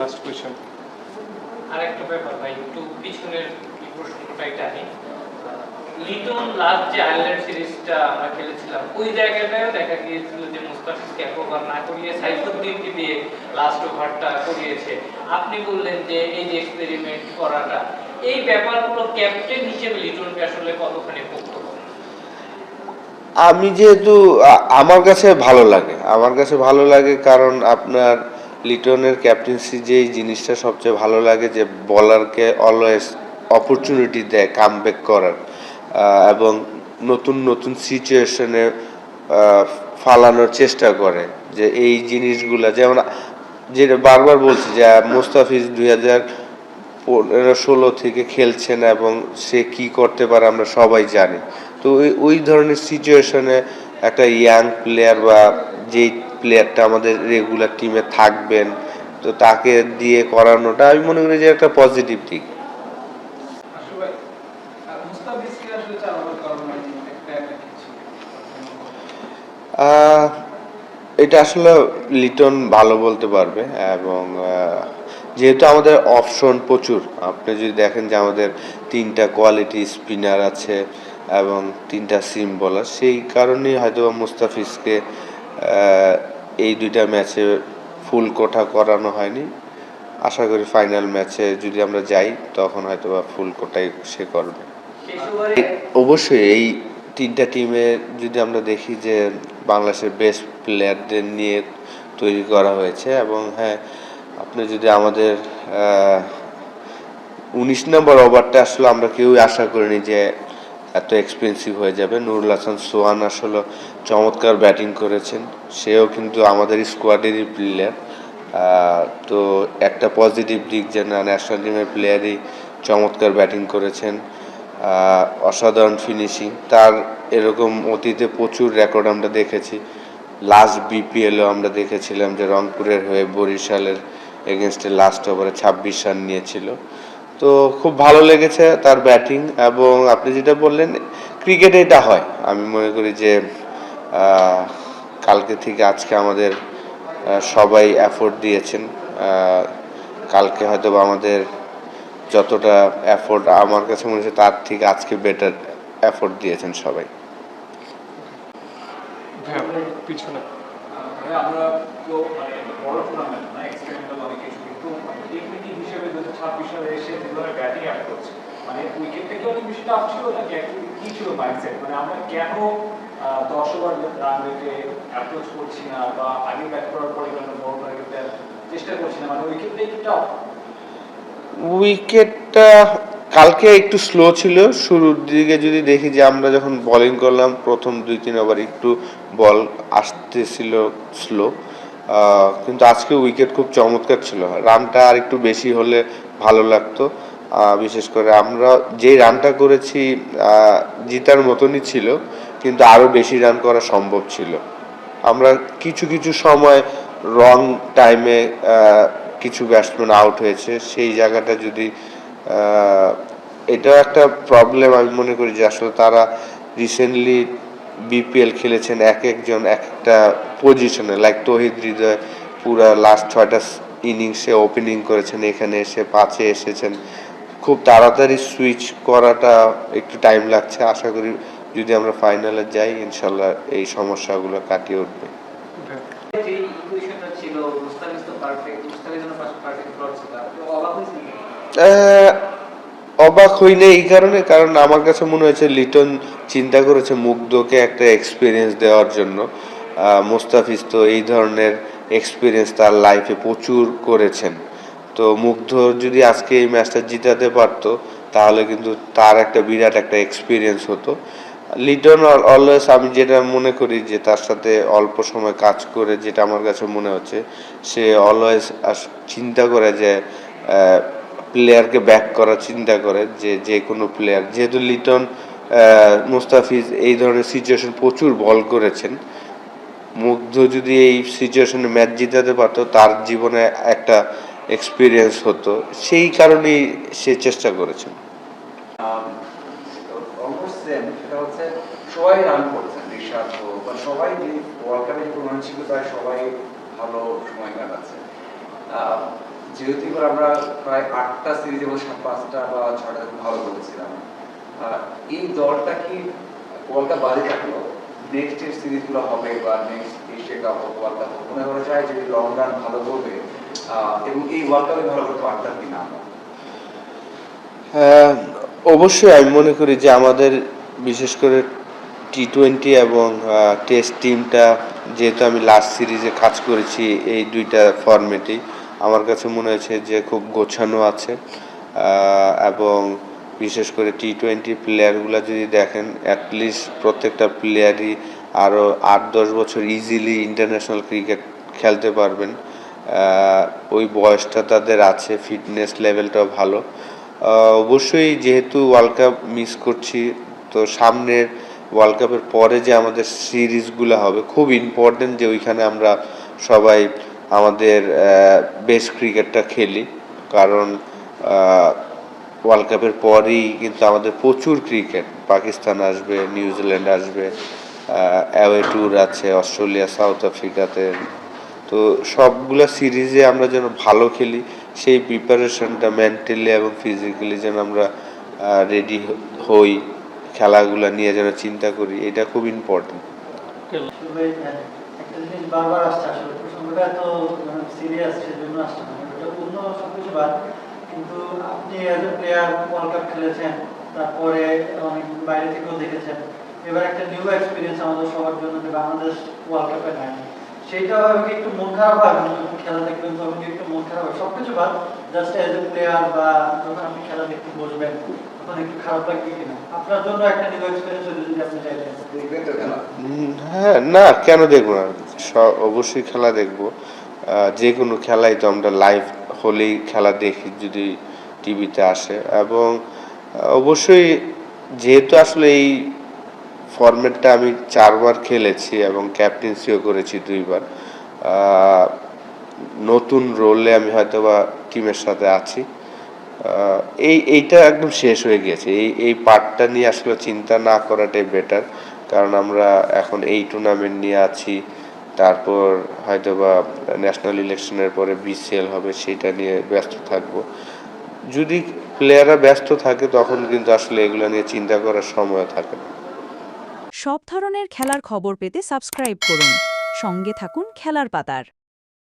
Last question আরেকটা ব্যাপার ভাই, একটু পিছনের প্রশ্নটাই টানি। লিটন লাস্ট যে আয়ারল্যান্ড সিরিজটা আমরা খেলেছিলাম, ওই জায়গাটায় দেখা গিয়েছিল যে মুস্তাফিজকে এক ওভার না করিয়ে সাইফুদ্দিনকে দিয়ে লাস্ট ওভারটা করিয়েছে। আপনি বললেন যে এই যে এক্সপেরিমেন্ট করাটা, এই ব্যাপারগুলো ক্যাপ্টেন হিসেবে লিটনকে আসলে কতখানি পক্ষ? আমি যেহেতু আমার কাছে ভালো লাগে কারণ আপনার লিটনের ক্যাপ্টেন্সি যেই জিনিসটা সবচেয়ে ভালো লাগে যে বলারকে অলওয়েজ অপরচুনিটি দেয় কামব্যাক করার, এবং নতুন নতুন সিচুয়েশনে ফালানোর চেষ্টা করে। যে এই জিনিসগুলা যেমন যেটা বারবার বলছি যে মুস্তাফিজ 2015-16 থেকে খেলছেন এবং সে কি করতে পারে আমরা সবাই জানি। তো ওই ধরনের সিচুয়েশনে একটা ইয়াং প্লেয়ার বা যেই প্লেয়ারটা আমাদের রেগুলার টিমে থাকবেন, তো তাকে দিয়ে করানোটা আমি মনে করি যে একটা পজিটিভ দিক। এটা আসলে লিটন ভালো বলতে পারবে, এবং যেহেতু আমাদের অপশন প্রচুর, আপনি যদি দেখেন যে আমাদের 3টা কোয়ালিটি স্পিনার আছে এবং 3টা সিম বোলার, সেই কারণেই হয়তো মুস্তাফিজকে এই 2টা ম্যাচে ফুল কোঠা করানো হয়নি। আশা করি ফাইনাল ম্যাচে যদি আমরা যাই তখন হয়তো ফুল কোটাই সে করবে। অবশ্যই এই 3টা টিমে যদি আমরা দেখি যে বাংলাদেশের বেস্ট প্লেয়ারদের নিয়ে তৈরি করা হয়েছে, এবং হ্যাঁ, আপনি যদি আমাদের 19 নম্বর ওভারটা আসলে আমরা কেউই আশা করিনি যে এত এক্সপেন্সিভ হয়ে যাবে। নুরুল হাসান সোহান আসলে চমৎকার ব্যাটিং করেছেন, সেও কিন্তু আমাদের স্কোয়াডেরই প্লেয়ার। তো একটা পজিটিভ দিক যে ন্যাশনাল টিমের প্লেয়ারই চমৎকার ব্যাটিং করেছেন, অসাধারণ ফিনিশিং তার। এরকম অতীতে প্রচুর রেকর্ড আমরা দেখেছি। লাস্ট বিপিএলও আমরা দেখেছিলাম যে রংপুরের হয়ে বরিশালের এগেনস্টে লাস্ট ওভারে 26 রান নিয়েছিল। তো খুব ভালো লেগেছে তার ব্যাটিং। এবং আপনি যেটা বললেন, ক্রিকেটে এটা হয়। আমি মনে করি যে কালকে থেকে আজকে আমাদের সবাই এফোর্ট দিয়েছেন। কালকে হয়তো আমাদের যতটা এফোর্ট আমার কাছে মনে হচ্ছে তার থেকে আজকে বেটার এফোর্ট দিয়েছেন সবাই। পিছনে আমরা তো মানে বড় টুর্নামেন্ট না, এক্সপেরিমেন্টাল অনেক কিছু, কিন্তু টেকনিক হিসেবে 2026 সালে এসে যেভাবে ব্যাটিং অ্যাড করছে, মানে উইকেট থেকে অনেক বেশি টাফ ছিল নাকি কি ছিল মাইন্ডসেট, মানে আমরা কেন 10 ওভার রান রেটে অ্যাপ্রোচ করছি না, বা আগে ব্যাট করার পরে কেন বড় টার্গেট চেষ্টা করছি না, মানে উইকেটটা একটু টাফ। উইকেটটা কালকে একটু স্লো ছিল শুরুর দিকে। যদি দেখি যে আমরা যখন বোলিং করলাম প্রথম 2-3 ওভার একটু বল আসতেছিল স্লো, কিন্তু আজকে উইকেট খুব চমৎকার ছিল। রানটা আর একটু বেশি হলে ভালো লাগতো। বিশেষ করে আমরা যেই রানটা করেছি জিতার মতনই ছিল, কিন্তু আরও বেশি রান করা সম্ভব ছিল। আমরা কিছু কিছু সময় রং টাইমে কিছু ব্যাটসম্যান আউট হয়েছে, সেই জায়গাটা যদি এটাও একটা প্রবলেম আমি মনে করি যে আসলে তারা রিসেন্টলি বিপিএল খেলেছেন এক একজন এক একটা পজিশনে, লাইক তৌহিদ হৃদয় পুরা লাস্ট 6টা ইনিংসে ওপেনিং করেছেন, এখানে এসে 5-এ এসেছেন। খুব তাড়াতাড়ি সুইচ করাটা একটু টাইম লাগছে। আশা করি যদি আমরা ফাইনালে যাই ইনশাল্লাহ এই সমস্যাগুলো কাটিয়ে উঠবে। যে ইকুয়েশনটা ছিল মুস্তাফিজ তো পারফেক্ট, মুস্তাফিজের পাশে পারফেক্ট ক্রস ছিল, আপনি অবাক হয়েছেন? অবাক হইনি এই কারণে, কারণ আমার কাছে মনে হয়েছে লিটন চিন্তা করেছে মুগ্ধকে একটা এক্সপিরিয়েন্স দেওয়ার জন্য। মুস্তাফিজ তো এই ধরনের এক্সপিরিয়েন্স তার লাইফে প্রচুর করেছেন। তো মুগ্ধ যদি আজকে এই ম্যাচটা জিতাতে পারতো তাহলে কিন্তু তার একটা বিরাট একটা এক্সপিরিয়েন্স হতো। লিটন অলওয়েজ, আমি যেটা মনে করি যে তার সাথে অল্প সময় কাজ করে যেটা আমার কাছে মনে হচ্ছে, সে অলওয়েজ চিন্তা করে যে প্লেয়ারকে ব্যাক করার চিন্তা করে, যে যে কোনো প্লেয়ার, যেহেতু লিটন মুস্তাফিজ এই ধরনের সিচুয়েশন প্রচুর বল করেছেন, মুগ্ধ যদি এই সিচুয়েশনে ম্যাচ জিতাতে পারতো তার জীবনে একটা এক্সপিরিয়েন্স হতো, সেই কারণেই সে চেষ্টা করেছেন। অলমোস্ট সেম, সেটা হচ্ছে সবাই রান করছেন, ঋষাদ বা সবাই ওয়ার্ল্ড কাপে যে টুর্নামেন্ট ছিল তাই সবাই ভালো সময় কাটাচ্ছে। যেহেতু এবার আমরা প্রায় 8টা সিরিজ এবং 5টা বা 6টা ভালো করেছিলাম, এই দলটা কি ওয়ার্ল্ড কাপ বাদে থাকলো নেক্সট এর সিরিজগুলো হবে বা নেক্সট এশিয়া কাপ হোক ওয়ার্ল্ড কাপ হোক মনে করা যায় যদি লং রান ভালো করবে এবং এই ওয়ার্ল্ড কাপে ভালো করতে পারতাম কিনা আমরা? অবশ্যই আমি মনে করি যে আমাদের বিশেষ করে টি-20 এবং টেস্ট টিমটা, যেহেতু আমি লাস্ট সিরিজে কাজ করেছি এই দুইটা ফরম্যাটেই, আমার কাছে মনে হয়েছে যে খুব গোছানো আছে। এবং বিশেষ করে টি-20 প্লেয়ারগুলো যদি দেখেন, অ্যাটলিস্ট প্রত্যেকটা প্লেয়ারই আরও 8-10 বছর ইজিলি ইন্টারন্যাশনাল ক্রিকেট খেলতে পারবেন। ওই বয়সটা তাদের আছে, ফিটনেস লেভেলটাও ভালো। অবশ্যই যেহেতু ওয়ার্ল্ড কাপ মিস করছি, তো সামনের ওয়ার্ল্ড কাপের পরে যে আমাদের সিরিজগুলো হবে খুব ইম্পর্টেন্ট, যে ওইখানে আমরা সবাই আমাদের বেস্ট ক্রিকেটটা খেলি। কারণ ওয়ার্ল্ড কাপের পরেই কিন্তু আমাদের প্রচুর ক্রিকেট, পাকিস্তান আসবে, নিউজিল্যান্ড আসবে, অ্যাওয়ে ট্যুর আছে অস্ট্রেলিয়া, সাউথ আফ্রিকাতে। তো সবগুলা সিরিজে আমরা যেন ভালো খেলি, সেই প্রিপারেশনটা মেন্টালি এবং ফিজিক্যালি যেন আমরা রেডি হই, খেলাগুলো নিয়ে যেন চিন্তা করি, এটা খুব ইম্পর্টেন্ট। আসলে একটা জিনিস বারবার আসছে, আসলে প্রসঙ্গটা এত সিরিয়াস, সেজন্য আসছে না, এটা অন্য সবকিছু বাদ। কিন্তু আপনি as a player world cup খেলেছেন, তারপরে অনেক বাইরে থেকেও দেখেছেন, এবার একটা নিউ এক্সপিরিয়েন্স আমাদের সবার জন্য যে বাংলাদেশ ওয়ার্ল্ড কাপে নাই, সেইটা হবে কি একটু মন খারাপ হয়? যখন খেলা দেখবেন তখন কি একটু মন খারাপ হয়? সবকিছু বাদ, জাস্ট এজ এ প্লেয়ার বা যখন আপনি খেলা দেখতে বসবেন তখন একটু খারাপ লাগবে কিনা? আপনার জন্য একটা নিউ এক্সপিরিয়েন্স হলে যদি আপনি চাইতেন। দেখবেন তো খেলা? হ্যাঁ, না কেন দেখবো না, অবশ্যই খেলা দেখবো। যে কোনো খেলাই তো আমরা লাইভ হলেই খেলা দেখি যদি টিভিতে আসে। এবং অবশ্যই যেহেতু আসলে এই ফরম্যাটটা আমি 4বার খেলেছি এবং ক্যাপ্টেন্সিও করেছি 2বার, নতুন রোলে আমি হয়তোবা টিমের সাথে আছি। এইটা একদম শেষ হয়ে গেছে, এই পার্টটা নিয়ে আসলে চিন্তা না করাটাই বেটার। কারণ আমরা এখন এই টুর্নামেন্ট নিয়ে আছি, তারপর হয়তোবা ন্যাশনাল ইলেকশনের পরে বিসিএল হবে, সেটা নিয়ে ব্যস্ত থাকব। যদি প্লেয়াররা ব্যস্ত থাকে তখন কিন্তু আসলে এগুলো নিয়ে চিন্তা করার সময় থাকে না। সব ধরনের খেলার খবর পেতে সাবস্ক্রাইব করুন। সঙ্গে থাকুন খেলার পাতার।